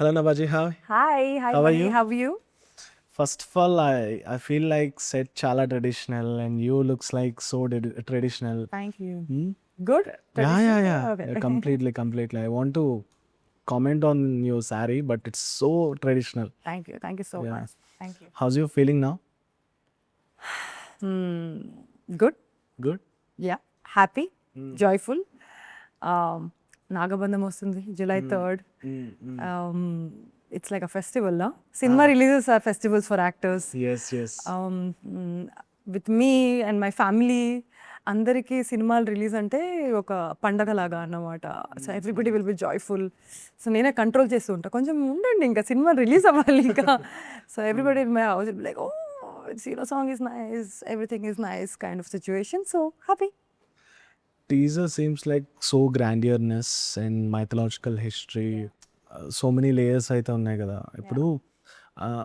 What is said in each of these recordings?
Hello Nabaji, Hi how are Mahi, you? how are you? First of all, I feel like set chala traditional and you looks like so traditional. Thank you. Hmm? Good? Yeah, yeah, Traditional? yeah. Okay. Yeah, completely. I want to comment on your sari, but it's so traditional. Thank you so Yeah. much. Thank you. How's you feeling now? Good? Good? Yeah. Happy? Joyful? Um, Nagabandham వస్తుంది July 3rd. Um, it's like a festival, no? Cinema releases are festivals for actors. Yes. Um, mm, with me and my family, అందరికీ సినిమాలు release అంటే ఒక పండగలాగా అన్నమాట. So everybody will be joyful. So నేనే control చేస్తూ ఉంటా, కొంచెం ఉండండి ఇంకా సినిమా రిలీజ్ అవ్వాలి ఇంకా. So everybody in my house like oh song is nice, everything is nice kind of situation. So happy. Teaser seems like so grandiousness and mythological history. So many layers అయితే ఉన్నాయి కదా ఇప్పుడు.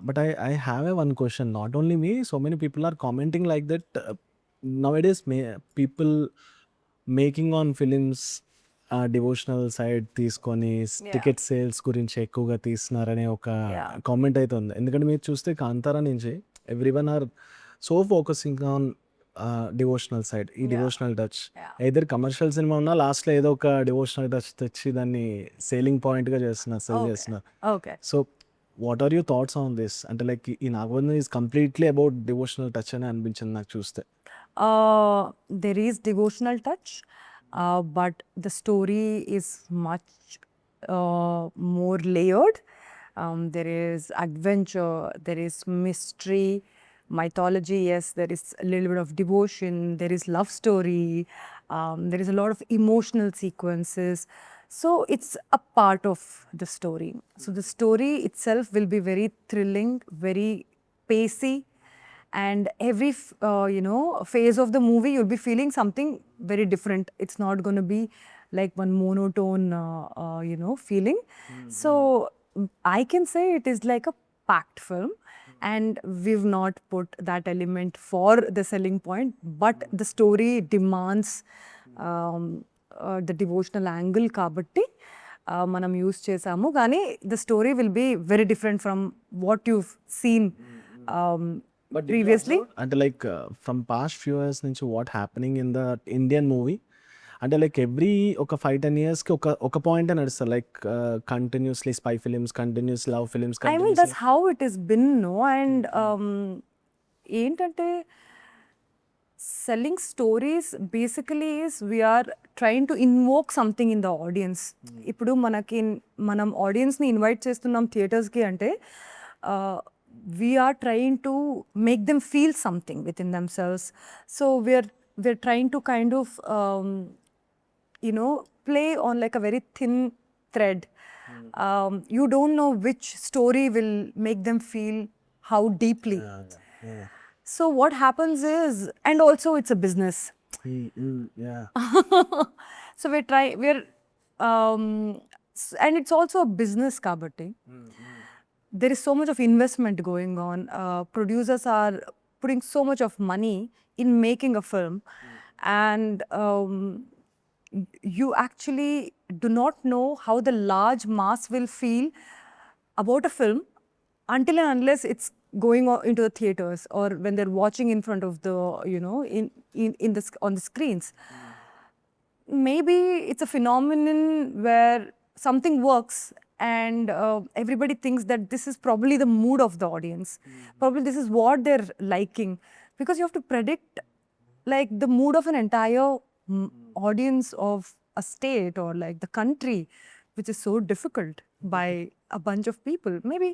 But I have a one question. Not only me, so many people are commenting like that. Nowadays, people making on films devotional side తీసుకొని ticket sales గురించి ఎక్కువగా తీస్తున్నారనే ఒక Yeah. Comment అయితే ఉంది. ఎందుకంటే మీరు చూస్తే కాంతారా నుంచి every one are so focusing on devotional side, ఈ devotional touch. Either commercial cinema ఉన్నా లాస్ట్లో ఏదో ఒక డివోషనల్ టచ్ తెచ్చి దాన్ని సేలింగ్ పాయింట్గా చేస్తున్నారు, సెల్ చేస్తున్నారు. Okay. So what are your thoughts on this? అంటే లైక్ ఈ Nagabandham is completely about devotional touch అని అనిపించింది నాకు చూస్తే. There is devotional touch, but the story is much more layered. There is adventure, there is mystery, mythology. Yes, there is a little bit of devotion, there is love story, there is a lot of emotional sequences. So it's a part of the story. So the story itself will be very thrilling, very pacey, and every phase of the movie you'll be feeling something very different. It's not going to be like one monotone feeling. So I can say it is like a packed film, and we've not put that element for the selling point, but the story demands the devotional angle కాబట్టి మనం use చేసాము. కానీ the story will be very different from what you've seen previously. అంటే like from past few years నుంచి what happening in the Indian movie, అంటే like every ఒక 5-10 yearsకి ఒక పాయింట్ నడుస్తారు. Like continuously spy films, continuous love films. I mean, that's how it has been, no? And ఏంటంటే selling stories basically is we are trying to invoke something in the audience. ఇప్పుడు మనం ఆడియన్స్ని invite చేస్తున్నాం థియేటర్స్కి అంటే we are trying to make them feel something within themselves. So we're trying to kind of play on like a very thin thread. You don't know which story will make them feel how deeply. So what happens is, and also it's a business. Yeah. So and it's also a business kabatti. There is so much of investment going on. Producers are putting so much of money in making a film, and you actually do not know how the large mass will feel about a film until and unless it's going into the theaters, or when they're watching in front of the on the screens. Maybe it's a phenomenon where something works and everybody thinks that this is probably the mood of the audience. Probably this is what they're liking, because you have to predict like the mood of an entire audience of a state or like the country, which is so difficult by a bunch of people. Maybe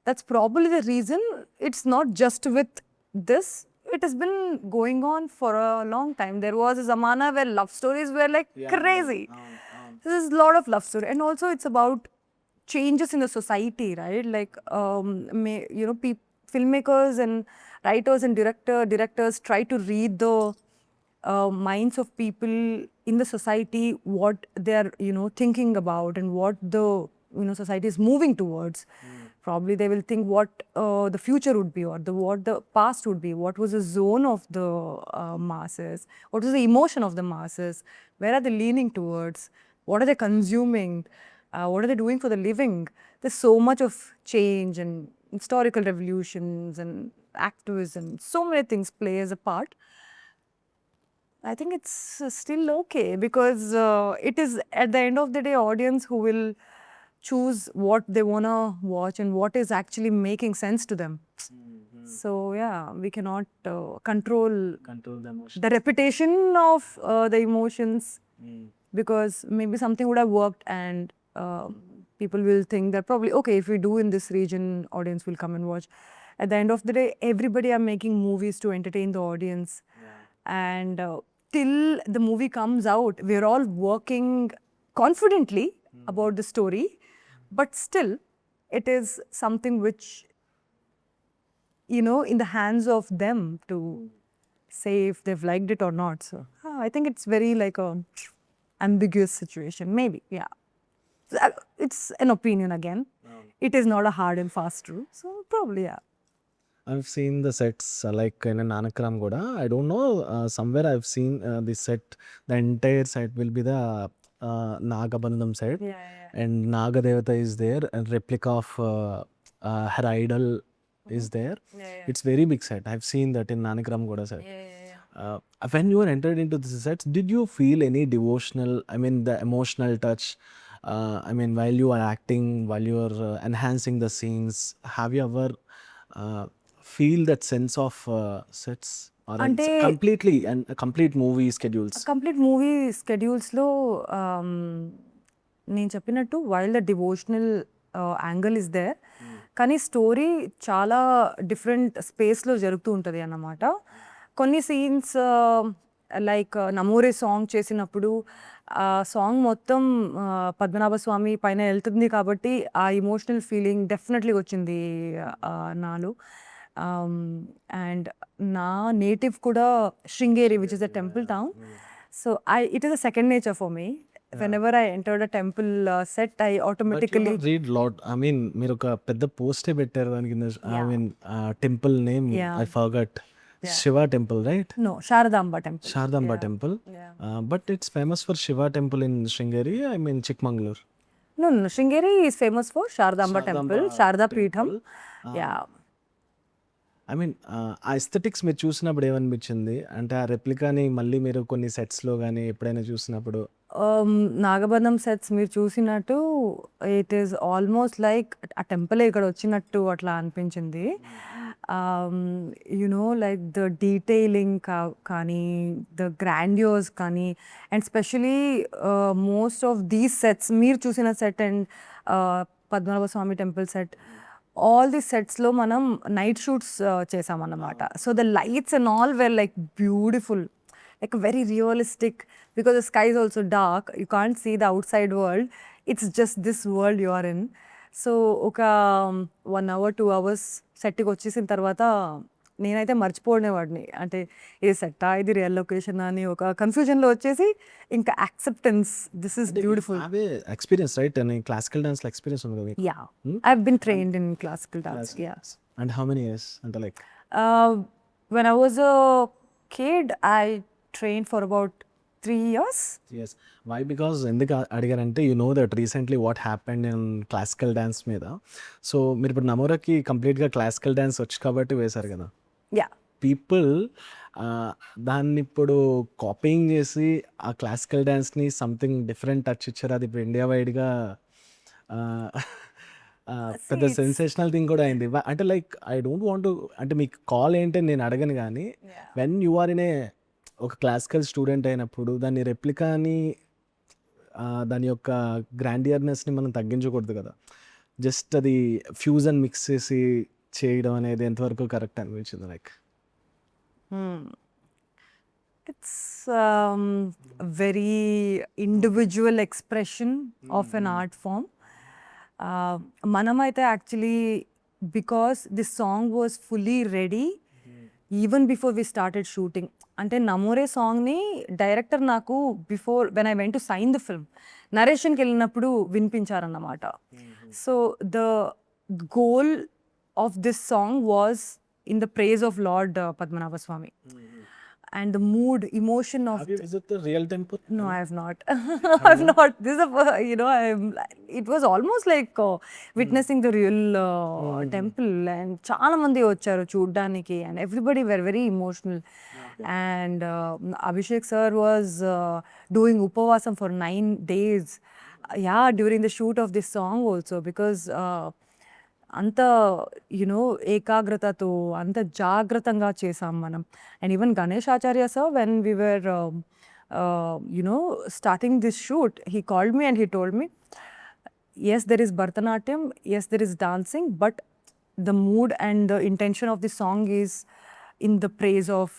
that's probably the reason. It's not just with this. It has been going on for a long time. There was a zamana where love stories were like crazy. This is a lot of love story, and also it's about changes in the society, right? Like filmmakers and writers and directors try to read the minds of people in the society, what they're thinking about and what the society is moving towards. Probably they will think what the future would be, or what the past would be, what was the zone of the masses, what was the emotion of the masses, where are they leaning towards, what are they consuming, what are they doing for the living. there's so much of change and historical revolutions and activism, so many things play as a part. I think it's still okay because it is at the end of the day audience who will choose what they wanna watch and what is actually making sense to them. So yeah, we cannot control the emotion. the repetition of the emotions, because maybe something would have worked and people will think that probably okay, if we do in this region, audience will come and watch. At the end of the day, everybody are making movies to entertain the audience. And till the movie comes out, we're all working confidently about the story, but still it is something which, you know, in the hands of them to say if they've liked it or not. So I think it's very like a ambiguous situation, maybe. Yeah, it's an opinion again. It is not a hard and fast rule, so probably yeah. I've seen the sets like in Nanakram Goda. I don't know, somewhere I've seen the set. The entire set will be the Nagabandham set, and Nagadevata is there, and replica of her idol is there. It's very big set. I've seen that in Nanakram Goda set. When you were entered into this sets, did you feel any devotional? I mean, the emotional touch. I mean, while you are acting, while you are enhancing the scenes, have you ever feel that sense of sets or Ante- completely and complete movie schedules? Complete movie స్కెడ్యూల్స్లో నేను చెప్పినట్టు while the devotional angle is there, కానీ story చాలా different స్పేస్లో జరుగుతూ ఉంటుంది అన్నమాట. కొన్ని సీన్స్ లైక్ నమోరే సాంగ్ చేసినప్పుడు ఆ సాంగ్ మొత్తం పద్మనాభ స్వామి పైన వెళ్తుంది కాబట్టి ఆ ఇమోషనల్ ఫీలింగ్ డెఫినెట్లీ వచ్చింది నాలో. అండ్ నా నేటివ్ కూడా Sringeri, which is a temple town. So it is a second nature for me. Whenever I entered a temple set, I automatically read lot. I mean, మీరు ఒక పెద్ద పోస్టే పెట్టారు దాని కింద. I mean, temple name I forgot. Shiva temple, right? no, Sharadamba temple. Sharadamba temple. But it's famous for Shiva temple in Sringeri. I mean, Chikmagalur. No, Sringeri is famous for Sharadamba temple, Sharada Peetham. Yeah. I mean ఆ aesthetics మీరు చూసినప్పుడు ఏమనిపించింది? అంటే ఆ రెప్లికాని మళ్ళీ మీరు కొన్ని సెట్స్లో కానీ ఎప్పుడైనా చూసినప్పుడు? నాగబంధం సెట్స్ మీరు చూసినట్టు ఇట్ ఈస్ ఆల్మోస్ట్ లైక్ ఆ టెంపుల్ ఇక్కడ వచ్చినట్టు అట్లా అనిపించింది. యునో లైక్ ద డీటెయిలింగ్ కానీ, ద గ్రాండ్యూర్స్ కానీ, and specially most of these sets మీరు చూసిన set and Padmanabha Swamy temple set, all the సెట్స్లో మనం నైట్ షూట్స్ చేసామన్నమాట. So the lights and all were like beautiful, like very realistic, because the sky is also dark, you can't see the outside world, it's just this world you are in. So ఒక 1 hour 2 hours సెట్కి వచ్చేసిన తర్వాత నేనైతే మర్చిపోనేవాడిని, అంటే ఇది సెట్టా, ఇది real location అని ఒక కన్ఫ్యూజన్లో వచ్చేసి ఇంకా యాక్సెప్టెన్స్, దిస్ ఇస్ బ్యూటిఫుల్. అవే ఎక్స్పీరియన్స్ రైట్? అని క్లాసికల్ డాన్స్ ఎక్స్పీరియన్స్ ఉంది కదా? Yeah, I have been trained in classical dance. Yeah. And how many years? అంటే like when I was a kid, I trained for about 3 years. Yes. Why? Because ఎందుకు అడిగారంటే, you know that recently what happened in classical dance మీద. So మీరు ఇప్పుడు నమోరాకి కంప్లీట్గా classical dance వచ్చి కాబట్టి వేశారు కదా. యా. పీపుల్ దాన్ని ఇప్పుడు కాపీయింగ్ చేసి ఆ క్లాసికల్ డ్యాన్స్ని సంథింగ్ డిఫరెంట్ టచ్ ఇచ్చారు. అది ఇప్పుడు ఇండియా వైడ్గా పెద్ద సెన్సేషనల్ థింగ్ కూడా అయింది. అంటే like I don't want to, అంటే మీకు కాల్ ఏంటి నేను అడగను, కానీ when you are in a ఒక క్లాసికల్ స్టూడెంట్ అయినప్పుడు దాన్ని రెప్లికాని దాని యొక్క గ్రాండియర్నెస్ని మనం తగ్గించకూడదు కదా. జస్ట్ అది ఫ్యూజన్ మిక్స్ చేసి చేయడం అనేది ఎంతవరకు కరెక్ట్ అనిపించింది? Like it's very individual expression of an art form. మనమైతే actually because this song was fully ready even before we started shooting. అంటే నమోరే సాంగ్ని డైరెక్టర్ నాకు before when I went to sign the film నరేషన్కి వెళ్ళినప్పుడు వినిపించారన్నమాట. So the goal of this song was in the praise of lord Padmanabha Swamy. and the mood, emotion of Have you visited the real temple? no, I have not. I've not. This is a, it was almost like witnessing the real temple, and చాలా మంది వచ్చారు చూడ్డానికి, and everybody were very emotional. And Abhishek sir was doing upavasam for 9 days. Yeah, during the shoot of this song also, because అంత ఏకాగ్రతతో అంత జాగ్రత్తగా చేసాం మనం. And even Ganesh Acharya sir, when we were starting this shoot, he called me and he told me, yes, there is Bharatanatyam, yes, there is dancing, but the mood and the intention of the song is in the praise of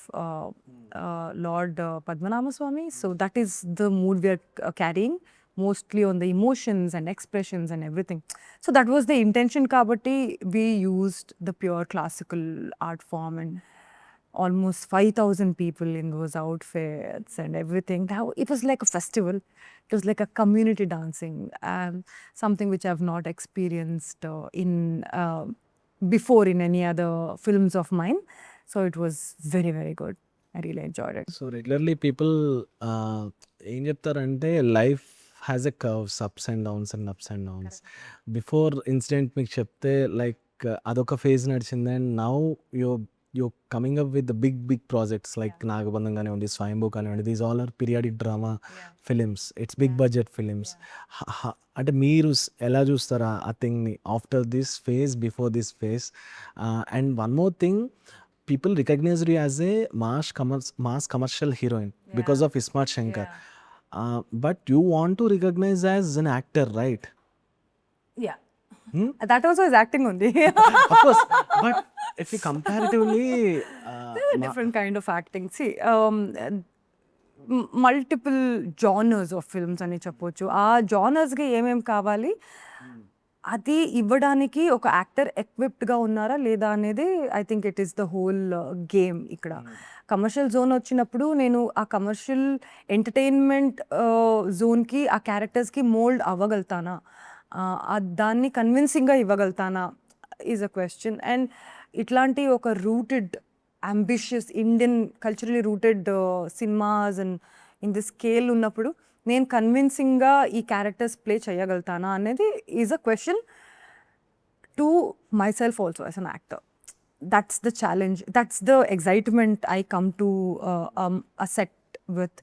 Lord Padmanabha Swami. So that is the mood we are carrying, mostly on the emotions and expressions and everything. So that was the intention kabatti we used the pure classical art form, and almost 5,000 people in those outfits and everything. It was like a festival. It was like a community dancing, something which I've not experienced in before in any other films of mine. So it was very, very good. I really enjoyed it. So regularly people ఏం చెప్తారంటే life has a curves, ups and downs and ups and downs. Before incident మీకు చెప్తే like అదొక phase నడిచింది, and now you coming up with big big projects like Nagabandham కానివ్వండి, స్వయంభూ కానివ్వండి, these all are periodic drama films, it's big budget films. అంటే మీరు ఎలా చూస్తారా ఆ థింగ్ని after this phase, before this phase? And one more thing, people recognized you as a mass commercial heroine because of Ismat Shankar. But you want to recognize as an actor, right? Yeah. That also is acting only. Of course, but if you comparatively There's a different kind of acting. See, multiple genres of films అని చెప్పొచ్చు. ఆ జానర్స్కి ఏమేమి కావాలి అది ఇవ్వడానికి ఒక actor ఎక్విప్డ్గా ఉన్నారా లేదా అనేది, I think it is the whole game. ఇక్కడ కమర్షియల్ జోన్ వచ్చినప్పుడు నేను ఆ కమర్షియల్ ఎంటర్టైన్మెంట్ జోన్కి ఆ క్యారెక్టర్స్కి మోల్డ్ అవ్వగలుగుతానా, దాన్ని కన్విన్సింగ్గా ఇవ్వగలుగుతానా ఈజ్ అ క్వశ్చన్. అండ్ ఇట్లాంటి ఒక rooted ambitious Indian culturally rooted cinemas and in the scale ఉన్నప్పుడు నేను కన్విన్సింగ్గా ఈ క్యారెక్టర్స్ ప్లే చేయగలుగుతానా అనేది is a question to myself also as an actor. That's the challenge, that's the excitement I come to a set with.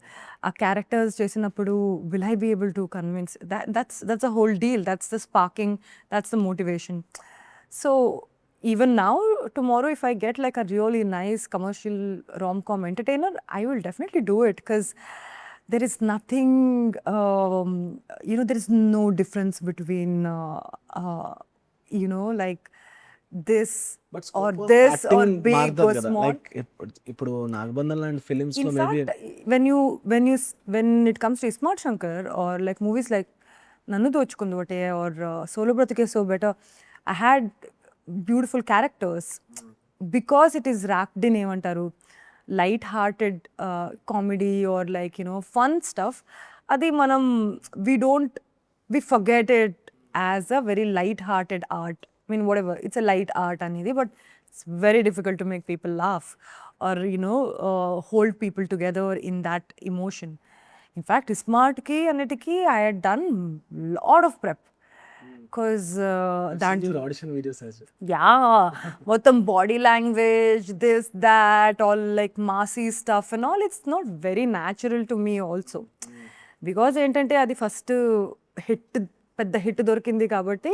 ఆ characters చేసినప్పుడు will I be able to convince, that's a whole deal, that's the sparking, that's the motivation. So even now, tomorrow, if I get like a really nice commercial rom-com entertainer, I will definitely do it, because there is nothing, there is no difference between, like this or this or big or small. Like ఇప్పుడు నాగబంధం లాంటి films లో In maybe fact, when it comes to Ismat Shankar or like movies like Nannu Dochukundote or Solo Bratike So Better, I had beautiful characters because it is wrapped in ఏమంటారు light-hearted comedy or like fun stuff. Adi manam we forget it as a very light-hearted art. I mean, whatever, it's a light art anedi, but it's very difficult to make people laugh or hold people together in that emotion. In fact, Smart ki anitiki I had done lot of prep, because your audition videos as well. yeah, మొత్తం body language, this that, all like Masih stuff and all, it's not very natural to me also. Because ఏంటంటే అది first పెద్ద hit దొరికింది కాబట్టి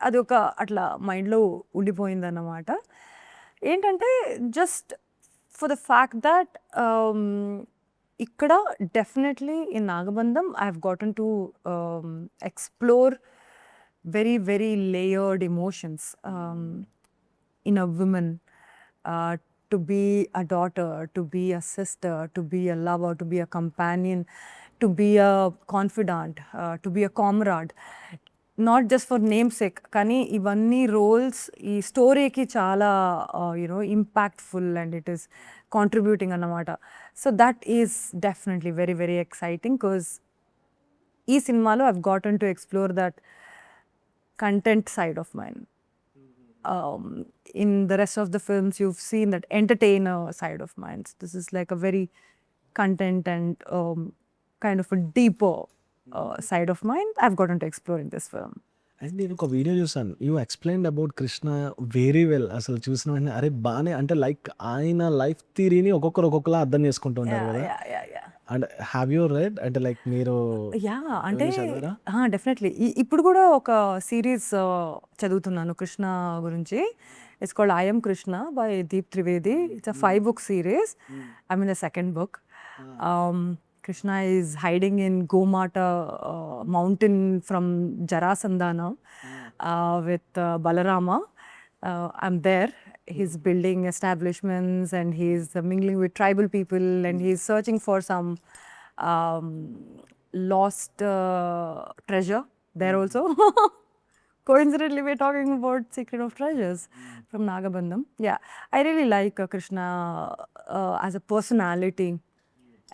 అది ఒక అట్లా మైండ్లో ఉండిపోయింది అన్నమాట. ఏంటంటే just for the fact that ఇక్కడ definitely in Nagabandham I have gotten to explore very, very layered emotions in a woman, to be a daughter, to be a sister, to be a lover, to be a companion, to be a confidant, to be a comrade. Not just for namesake, కానీ ఇవన్నీ roles ఈ స్టోరీకి చాలా impactful and it is contributing అన్నమాట. So that is definitely very, very exciting, because ఈ సినిమాలో I've gotten to explore that content side of mine. in the rest of the films you've seen that entertainer side of mine. This is like a very content and kind of a deeper side of mine I've gotten to explore in this film. And నేను ఒక video చూసాను. You explained about Krishna very well. అసలు చూసిన వెంటనే అరే! బానే అంటే like ఆయన లైఫ్ థియరీని ఒక్కొక్కరు ఒక్కొక్కలా అర్థం చేసుకుంటూ ఉంటారు కదా! Yeah. And have you red అంటే లైక్ మీరు అంటే చదివారా? డెఫినెట్లీ ఇప్పుడు కూడా ఒక సిరీస్ చదువుతున్నాను కృష్ణ గురించి. It's called I'm Krishna by Deep Trivedi. It's a 5-book series. I'm in the second book. Krishna is hiding in Gomata mountain from Jarasandhana with Balarama. I'm there. He's building establishments and he's mingling with tribal people and he's searching for some um, lost treasure there also. Coincidentally, we're talking about Secret of Treasures from Nagabandham. Yeah, I really like Krishna as a personality.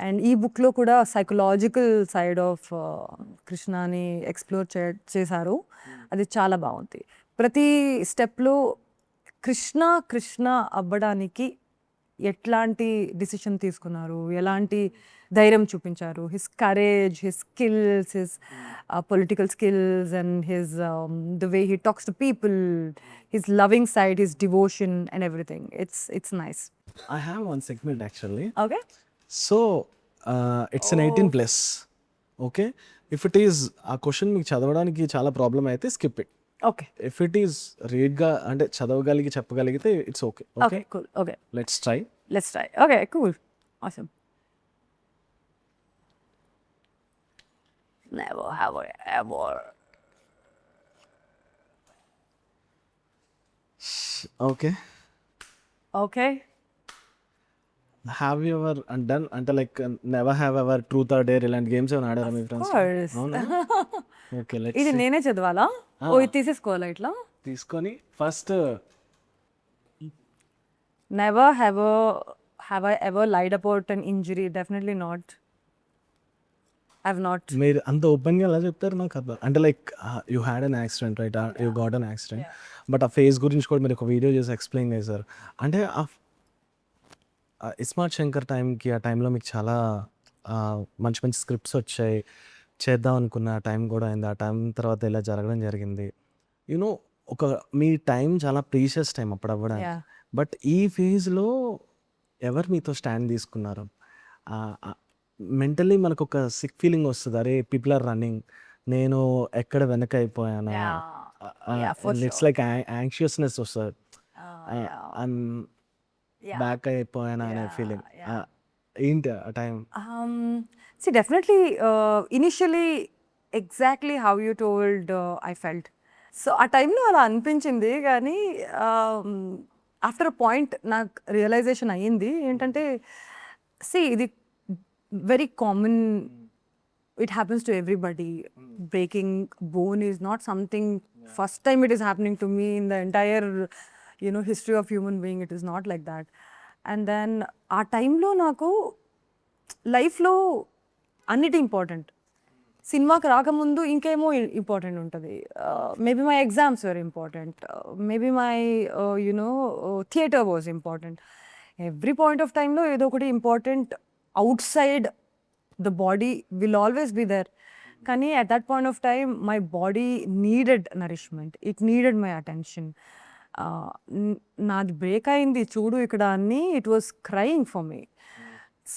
And ఈ బుక్లో కూడా psychological side of కృష్ణని explore చేశారు. అది చాలా బాగుంది. ప్రతి స్టెప్లో కృష్ణ అవ్వడానికి ఎట్లాంటి డిసిషన్ తీసుకున్నారు, ఎలాంటి ధైర్యం చూపించారు, his courage, his skills, his political skills and his the way he talks to people, his loving side, his devotion and everything. It's nice. I have one segment actually. Okay, so it's an 18+. Okay, if it is a question మీకు చదవడానికి చాలా problem అయితే స్కిప్ it. Okay, if it is రీడ్గా అంటే చదవగలిగి చెప్పగలిగితే it's okay. Okay, cool. Okay, let's try. Okay, cool, awesome. Never have I ever. Okay, have you ever done అంటే like never have ever truth or dare ఇలాంటి games ఏమైనా ఆడారా మీ friends? course. Okay, ఇది లెట్స్ నేనే చదవాలా? ఇది తీసేసుకోవాలా ఇట్లా? తీసుకొని first Never have I ever lied about an injury? Definitely not. I've not. మీరు అంత ఓపెన్గా ఎలా చెప్తారు నాకు అర్థం. అంటే like you had an accident right, you got an accident, but ఆ ఫేస్ గురించి కూడా మీరు ఒక వీడియో చేసి ఎక్స్ప్లెయిన్ చేశారు. అంటే ఇస్మార్ట్ శంకర్ టైంకి ఆ టైంలో మీకు చాలా మంచి మంచి స్క్రిప్ట్స్ వచ్చాయి, చేద్దాం అనుకున్న టైం కూడా అయింది. ఆ టైం తర్వాత ఇలా జరగడం జరిగింది. యూనో ఒక మీ టైం చాలా ప్రీషియస్ టైం అప్పుడు అవ్వడానికి. Yeah. బట్ ఈ ఫేజ్లో ఎవరు మీతో స్టాండ్ తీసుకున్నారు? మెంటల్లీ మనకు ఒక సిక్ ఫీలింగ్ వస్తుంది, అరే పీపుల్ ఆర్ రన్నింగ్, నేను ఎక్కడ వెనక అయిపోయానా, Yeah, for it's like anxiousness వస్తుంది, బ్యాక్ అయిపోయానా అనే ఫీలింగ్. ఏంటి ఆ time? See, definitely, initially, exactly how you told, I felt. So ఆ టైంలో అలా అనిపించింది, కానీ ఆఫ్టర్ అ పాయింట్ నాకు రియలైజేషన్ అయ్యింది ఏంటంటే, ఇది very common, it happens to everybody. Breaking bone is not something first time it is happening to me in the entire history of human being. It is not like that. And then ఆ టైంలో నాకు లైఫ్లో అన్నిటి important. సినిమాకి రాకముందు ఇంకేమో important ఉంటుంది. Maybe my exams were important, maybe my theatre was important. Every point of టైంలో ఏదో ఒకటి important outside the body will always be there. కానీ at that point of time my body needed nourishment, it needed my attention. నాది break అయింది చూడు ఇక్కడ అన్ని, it was crying for me.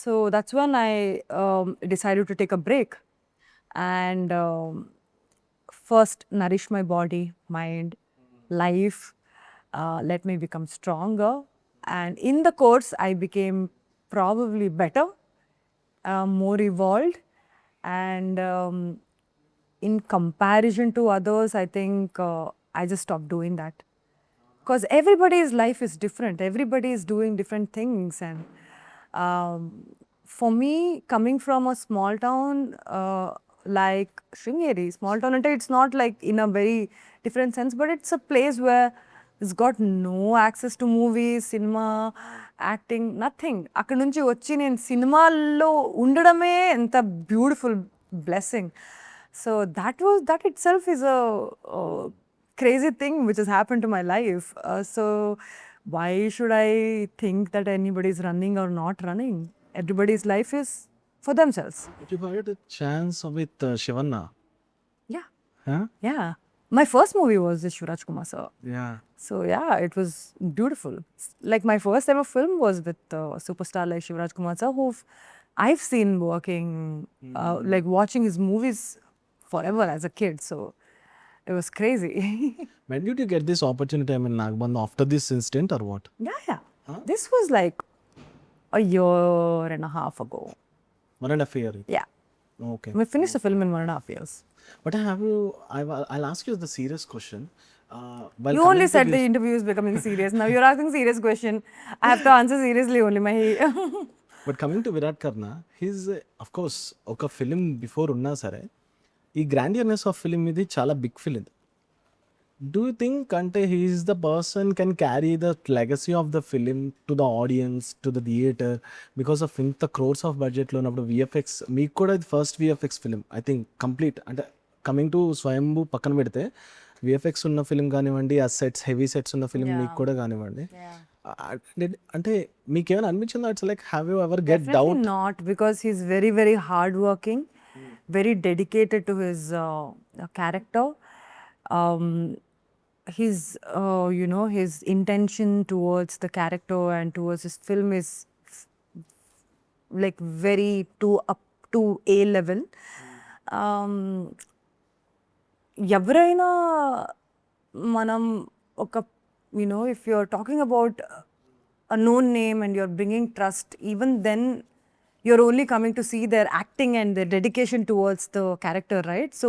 So that's when I decided to take a break and first nourish my body, mind, life, let me become stronger. And in the course I became probably better, more evolved, and in comparison to others, I think I just stopped doing that, because everybody's life is different, everybody is doing different things. And for me, coming from a small town like Sringeri, small town ante, it's not like in a very different sense, but it's a place where it's got no access to movies, cinema, acting, nothing. అక్కడ నుంచి వచ్చి నేను సినిమాల్లో ఉండడమే ఎంత beautiful blessing. So that itself is a crazy thing which has happened to my life. So why should I think that anybody's running or not running? Everybody's life is for themselves. But you had a chance with Shivanna. Yeah. Huh? Yeah. My first movie was with Shivraj Kumar sir. Yeah. So yeah, it was beautiful. Like my first ever film was with superstar like Shivraj Kumar sir, who I've seen working, like watching his movies forever as a kid. So it was crazy. When did you get this opportunity? I mean, Nagabandham, after this incident or what? Yeah. This was like a year and a half ago. 1.5 years. Yeah. Okay. We finished the film in 1.5 years. But I'll ask you the serious question. While You coming only to said the this- interview is becoming serious. Now you're asking serious question. I have to answer seriously only, Mahi. But coming to Virat Karna, he's, of course, ఒక film before ఉన్నా సరే ఈ grandeurness of film ఇది చాలా big film. Do you think అంటే he is the person can carry the legacy of the film to the audience, to the theatre, because of ఇంత crores of బడ్జెట్లో ఉన్నప్పుడు విఎఫ్ఎక్స్ మీకు కూడా ఇది first VFX film I think complete. అంటే coming to Swayambhu పక్కన పెడితే విఎఫ్ఎక్స్ ఉన్న ఫిలిం కానివ్వండి, ఆ సెట్స్ హెవీ సెట్స్ ఉన్న ఫిలిం మీకు కూడా కానివ్వండి, అంటే మీకేమైనా అనిపించిందా? It's like have you ever get doubt? Not, because he's very, very hardworking, very dedicated to his character. Um, his, his intention towards the character and towards his film is like very up to A level. Um, ఎవరైనా మనం ఒక if you're talking about a known name and you're bringing trust, even then you're only coming to see their acting and their dedication towards the character, right? So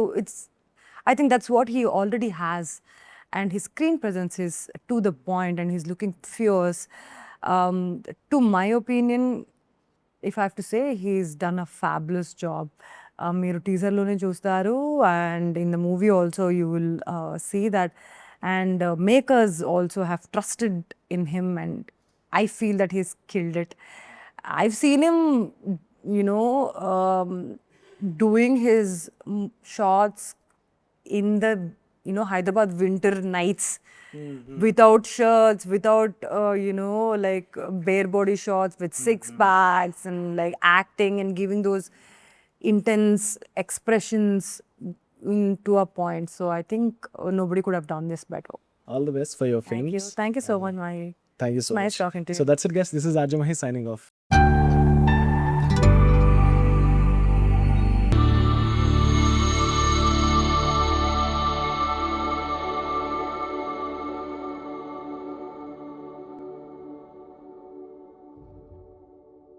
I think that's what he already has, and his screen presence is to the point and he's looking fierce. To my opinion, if I have to say, he's done a fabulous job. మీరు టీజర్లోనే చూస్తారు, and in the movie also you will see that, and makers also have trusted in him, and I feel that he's killed it. I've seen him, doing his shots in the Hyderabad winter nights, without shirts, without like bare body shots, with six packs, and like acting and giving those intense expressions to a point. So I think nobody could have done this better. All the best for your films. Thank you so much, Mahi. Thank you so Nice much. talking to you. So that's it, guys. This is Mahi signing off.